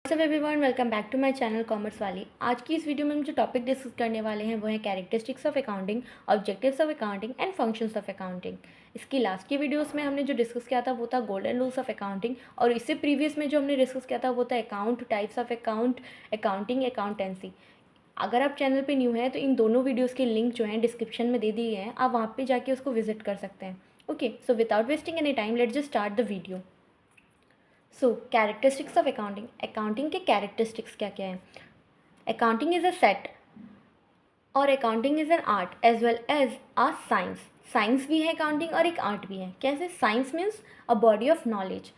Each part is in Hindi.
सब everyone, welcome back to my channel commerce वाली। आज की इस वीडियो में हम जो टॉपिक डिस्कस करने वाले हैं वो है characteristics of accounting, objectives of accounting and functions of accounting. इसकी लास्ट की वीडियोस में हमने जो डिस्कस किया था वो था गोल्डन रूल्स ऑफ अकाउंटिंग, और इससे प्रीवियस में जो हमने डिस्कस किया था वो था account, types of account, accounting, accountancy. अगर आप चैनल पे न्यू हैं तो इन दोनों वीडियोज़ के लिंक जो हैं डिस्क्रिप्शन में दे दिए हैं, आप वहाँ पर जाके उसको विजिट कर सकते हैं। Okay, so without wasting any time let's just start the video. So characteristics of accounting, accounting के कैरेक्टरिस्टिक्स क्या क्या है। अकाउंटिंग इज़ अ सेट और accounting is an art as well as a science. Science भी है अकाउंटिंग और एक आर्ट भी है। कैसे? Science means a body of knowledge.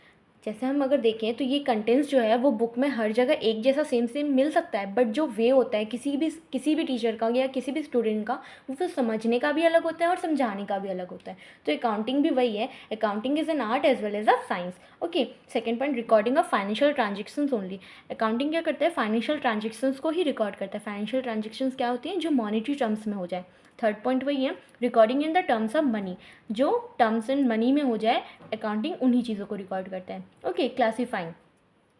जैसे हम अगर देखें तो ये कंटेंट्स जो है वो बुक में हर जगह एक जैसा सेम सेम मिल सकता है, बट जो वे होता है किसी भी टीचर का या किसी भी स्टूडेंट का, वो फिर समझने का भी अलग होता है और समझाने का भी अलग होता है। तो अकाउंटिंग भी वही है। Accounting is an art as well as a science. Okay, second point, recording of financial transactions only. Accounting क्या करता है? फाइनेंशियल ट्रांजेक्शन्स को ही रिकॉर्ड करता है। फाइनेंशियल ट्रांजेक्शन्स क्या होती हैं? जो मॉनेटरी टर्म्स में हो जाए। थर्ड पॉइंट वही है, recording in the terms of money. जो टर्म्स इन मनी में हो जाए, अकाउंटिंग उन्हीं चीज़ों को रिकॉर्ड करता है। Okay, classifying.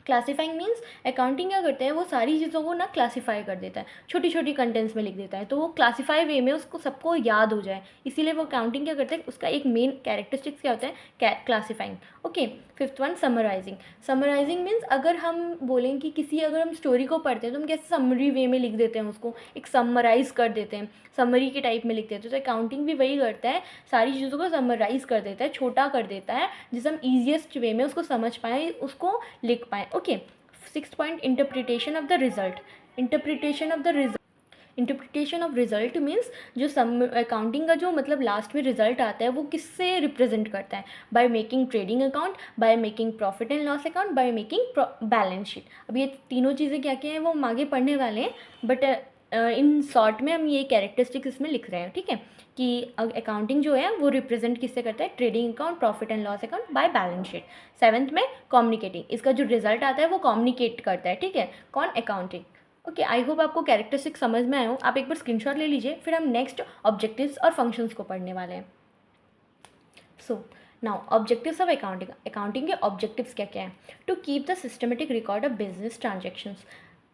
Classifying means accounting क्या करते हैं, वो सारी चीज़ों को ना क्लासीफाई कर देता है, छोटी छोटी कंटेंट्स में लिख देता है, तो वो क्लासीफाई वे में उसको सबको याद हो जाए, इसीलिए वो अकाउंटिंग क्या करते हैं, उसका एक मेन कैरेक्टरिस्टिक्स क्या होता है? Classifying. Okay, fifth one, summarising. Summarising means अगर हम बोलें कि अगर हम स्टोरी को पढ़ते हैं तो हम कैसे समरी वे में लिख देते हैं, उसको एक समराइज़ कर देते हैं, समरी के टाइप में लिख देते हैं। तो अकाउंटिंग भी वही करता है, सारी चीज़ों को समराइज़ कर देता है, छोटा कर देता है, जिससे हम ईजिएस्ट वे में उसको समझ पाएँ, उसको लिख पाएँ। Okay, six point, interpretation of the result. Interpretation of result means जो अकाउंटिंग का जो मतलब लास्ट में रिजल्ट आता है वो किससे रिप्रेजेंट करता है? By making trading account, by making profit and loss account, by making balance sheet. अब ये तीनों चीज़ें क्या क्या हैं वो हम आगे पढ़ने वाले हैं, बट इन शॉर्ट में हम ये कैरेक्टरिस्टिक्स इसमें लिख रहे हैं। ठीक है, कि अकाउंटिंग जो है वो रिप्रेजेंट किससे करता है? Trading account, profit and loss account, by balance sheet. Seventh में कम्युनिकेटिंग, इसका जो रिजल्ट आता है वो कम्युनिकेट करता है। ठीक है, कौन? अकाउंटिंग। ओके, आई होप आपको कैरेक्टरिस्टिक समझ में आए हो। आप एक बार स्क्रीनशॉट ले लीजिए, फिर हम नेक्स्ट ऑब्जेक्टिव्स और फंक्शंस को पढ़ने वाले हैं। So now objectives of accounting. Accounting के ऑब्जेक्टिव्स क्या क्या हैं? To keep the systematic record of business transactions.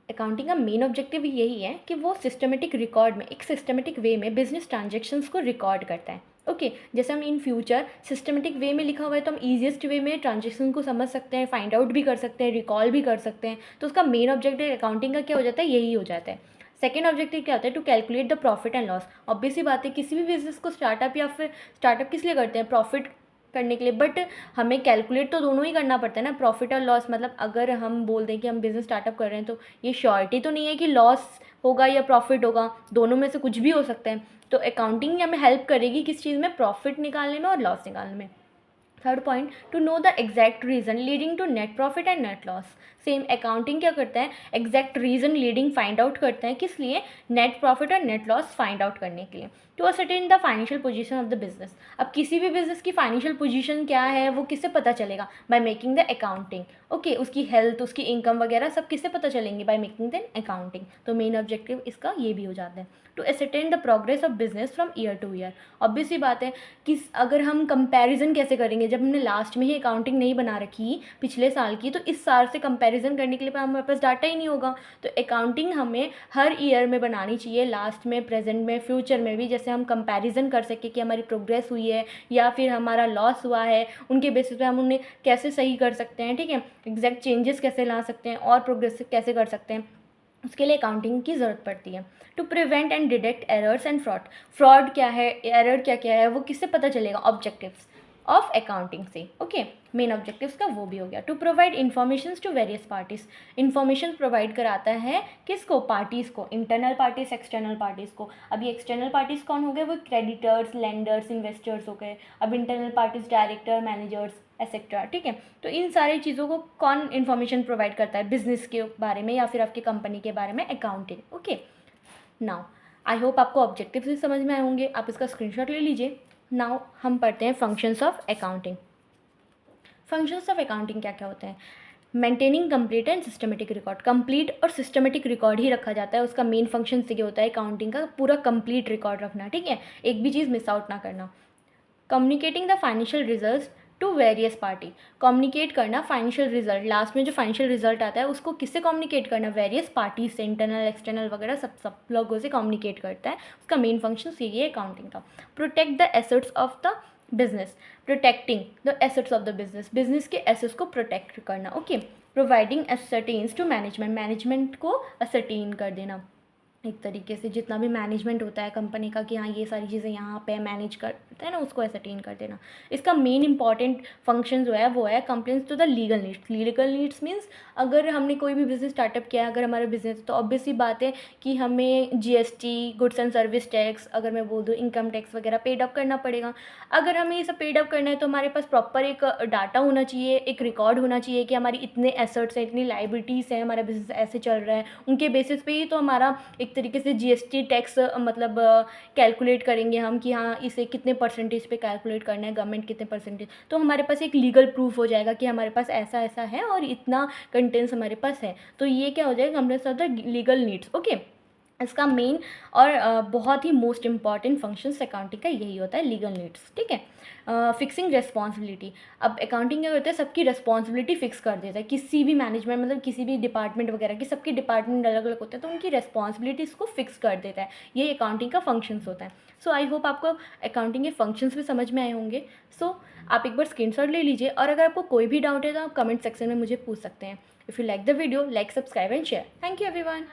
Accounting का मेन ऑब्जेक्टिव यही है कि वो सिस्टमेटिक रिकॉर्ड में, एक सिस्टमेटिक वे में बिजनेस ट्रांजेक्शन्स को रिकॉर्ड करता है। ओके, जैसे हम इन फ्यूचर सिस्टमेटिक वे में लिखा हुआ है तो हम ईजिएस्ट वे में ट्रांजेक्शन को समझ सकते हैं, फाइंड आउट भी कर सकते हैं, रिकॉल भी कर सकते हैं। तो उसका मेन ऑब्जेक्टिव अकाउंटिंग का क्या हो जाता है? यही हो जाता है। सेकेंड ऑब्जेक्टिव क्या होता है? To calculate the profit and loss. Obvious सी बात है, किसी भी बिजनेस को स्टार्टअप या फिर स्टार्टअप किस लिए करते हैं? प्रॉफिट करने के लिए, बट हमें कैलकुलेट तो दोनों ही करना पड़ता है ना, प्रॉफिट और लॉस। मतलब अगर हम बोल दें कि हम बिज़नेस स्टार्टअप कर रहे हैं तो ये श्योरिटी तो नहीं है कि लॉस होगा या प्रॉफिट होगा, दोनों में से कुछ भी हो सकता है। तो अकाउंटिंग हमें हेल्प करेगी किस चीज़ में? प्रॉफिट निकालने में और लॉस निकालने में। Third point, to know the exact reason leading to net profit and net loss. Same accounting क्या करता है? Exact reason leading find out करते हैं, किस लिए? नेट प्रॉफिट और नेट लॉस फाइंड आउट करने के लिए। To ascertain the financial position of the business. अब किसी भी बिजनेस की फाइनेंशियल पोजीशन क्या है वो किससे पता चलेगा? By making the accounting. Okay, उसकी हेल्थ, उसकी इनकम वगैरह सब किससे पता चलेंगे? By making the accounting. तो मेन ऑब्जेक्टिव इसका ये भी हो जाता है। To ascertain the progress of business from year to year. Obvious सी बात है कि अगर हम कंपैरिजन कैसे करेंगे, जब हमने लास्ट में ही अकाउंटिंग नहीं बना रखी पिछले साल की, तो इस साल से कंपैरिजन करने के लिए हमारे पास डाटा ही नहीं होगा। तो अकाउंटिंग हमें हर ईयर में बनानी चाहिए, लास्ट में, प्रेजेंट में, फ्यूचर में भी, जैसे हम कंपैरिजन कर सके कि हमारी प्रोग्रेस हुई है या फिर हमारा लॉस हुआ है, उनके बेसिस पे हम उन्हें कैसे सही कर सकते हैं। ठीक है, एग्जैक्ट चेंजेस कैसे ला सकते हैं और प्रोग्रेस कैसे कर सकते हैं, उसके लिए अकाउंटिंग की ज़रूरत पड़ती है। To prevent and detect errors and fraud. Fraud क्या है, एरर क्या क्या है, वो किससे पता चलेगा? ऑब्जेक्टिव्स ऑफ अकाउंटिंग से। ओके, मेन ऑब्जेक्टिव्स का वो भी हो गया। To provide information to various parties. Information provide कराता है किसको? पार्टीज़ को, इंटरनल पार्टीज़, एक्सटर्नल पार्टीज़ को। अभी एक्सटर्नल पार्टीज़ कौन हो गए? वो क्रेडिटर्स, लेंडर्स, इन्वेस्टर्स हो गए। अब internal parties director, managers etcetera. ठीक है, तो इन सारी चीज़ों को कौन इन्फॉर्मेशन प्रोवाइड करता है? बिजनेस के बारे में या फिर आपकी कंपनी के बारे में? Accounting. Okay, now I hope आपको ऑब्जेक्टिव्स भी समझ में आए होंगे, आप इसका स्क्रीनशॉट ले लीजिए। नाउ हम पढ़ते हैं functions of accounting. Functions of accounting क्या क्या होते हैं? Maintaining complete and systematic record. Complete और सिस्टमेटिक रिकॉर्ड ही रखा जाता है, उसका मेन फंक्शन ये होता है अकाउंटिंग का पूरा कंप्लीट रिकॉर्ड रखना। ठीक है, एक भी चीज़ मिस आउट ना करना। Communicating the financial results to various party. Communicate करना फाइनेंशियल रिजल्ट, लास्ट में जो फाइनेंशियल रिजल्ट आता है उसको किससे कम्युनिकेट करना, वेरियस पार्टी से, इंटरनल एक्सटर्नल वगैरह सब लोगों से कम्युनिकेट करता है। उसका मेन फंक्शन यही है अकाउंटिंग का। Protect the assets of the business, protecting the assets of the business, business के एसेट्स को प्रोटेक्ट करना। Okay. Providing assurance to management, management को असर्टेन कर देना एक तरीके से, जितना भी मैनेजमेंट होता है कंपनी का कि हाँ ये सारी चीज़ें यहाँ पे मैनेज करते हैं ना, उसको एसरटेन कर देना। इसका मेन इंपॉर्टेंट फंक्शन जो है वो है complaints to the legal needs. Legal needs means अगर हमने कोई भी बिज़नेस स्टार्टअप किया है, अगर हमारा बिज़नेस है, तो ऑब्वियस सी बात है कि हमें GST, goods and service tax, अगर मैं बोल दूँ इनकम टैक्स वगैरह पेड अप करना पड़ेगा। अगर हमें ये सब पेड अप करना है तो हमारे पास प्रॉपर एक डाटा होना चाहिए, एक रिकॉर्ड होना चाहिए कि हमारी इतने एसेट्स हैं, इतनी लाइबिलिटीज़ हैं, हमारा बिज़नेस ऐसे चल रहा है। उनके बेसिस पे ही तो हमारा एक तरीके से जीएसटी टैक्स मतलब कैलकुलेट करेंगे हम कि हाँ इसे कितने परसेंटेज पे कैलकुलेट करना है, गवर्नमेंट कितने परसेंटेज, तो हमारे पास एक लीगल प्रूफ हो जाएगा कि हमारे पास ऐसा ऐसा है और इतना कंटेंट्स हमारे पास है। तो ये क्या हो जाएगा, complaints of the legal needs. Okay. इसका मेन और बहुत ही मोस्ट इंपॉर्टेंट फंक्शंस अकाउंटिंग का यही होता है, लीगल नीड्स। ठीक है। फिक्सिंग रिस्पॉन्सिबिलिटी, अब अकाउंटिंग क्या करता है, सबकी रिस्पॉन्सिबिलिटी फिक्स कर देता है। किसी भी मैनेजमेंट मतलब किसी भी डिपार्टमेंट वगैरह की, सबके डिपार्टमेंट अलग अलग होते हैं, तो उनकी रिस्पॉन्सिबिलिटीज़ को फिक्स कर देता है। ये अकाउंटिंग का फंक्शंस होता है। सो आई होप आपको अकाउंटिंग के फंक्शंस भी समझ में आए होंगे। सो आप एक बार स्क्रीनशॉट ले लीजिए, और अगर आपको कोई भी डाउट है तो आप कमेंट सेक्शन में मुझे पूछ सकते हैं। If you like the video, like, subscribe and share. Thank you everyone.